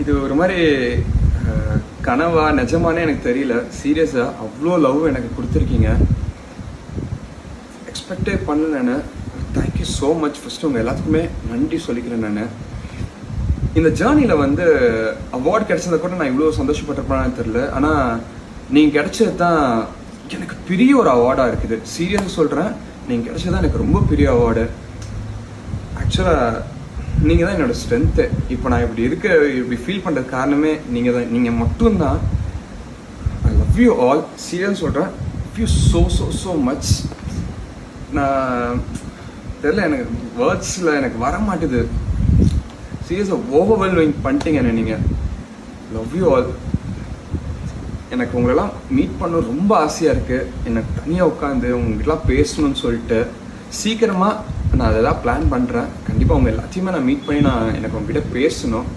இது ஒரு மாதிரி கனவா நிஜமானே எனக்கு தெரியல. சீரியஸாக அவ்வளோ லவ் எனக்கு கொடுத்துருக்கீங்க. எக்ஸ்பெக்டே பண்ணல நான். Thank you so much. ஃபஸ்ட்டு உங்கள் எல்லாத்துக்குமே நன்றி சொல்லிக்கிறேன். நான் இந்த ஜேர்னியில் வந்து அவார்டு கிடைச்சதை கூட நான் இவ்வளோ சந்தோஷப்பட்டிருப்பேன்னு தெரில. ஆனால் நீங்கள் கிடைச்சது தான் எனக்கு பெரிய ஒரு அவார்டாக இருக்குது. சீரியஸாக சொல்கிறேன், நீங்கள் கிடைச்சது தான் எனக்கு ரொம்ப பெரிய அவார்டு. ஆக்சுவலாக நீங்கள் தான் என்னோடய ஸ்ட்ரென்த்து. இப்போ நான் இப்படி ஃபீல் பண்ணுறது காரணமே நீங்கள் தான். நீங்கள் மட்டும்தான். I love you all. சீரியஸாக சொல்கிறேன், love you so so so much. நான் தெரியல, எனக்கு வேர்ட்ஸில் எனக்கு வர மாட்டுது. சீரியஸாக ஓவர்வெல்மிங் பண்ணிட்டீங்க என்ன நீங்கள். Love you all. எனக்கு உங்களெல்லாம் மீட் பண்ண ரொம்ப ஆசையாக இருக்குது. எனக்கு தனியாக உட்காந்து உங்ககிட்டலாம் பேசணும்னு சொல்லிட்டு சீக்கிரமாக நான் அதெல்லாம் பிளான் பண்ணுறேன். கண்டிப்பாக உங்கள் எல்லாத்தையுமே நான் மீட் பண்ணி எனக்கு உங்ககிட்ட பேசணும்.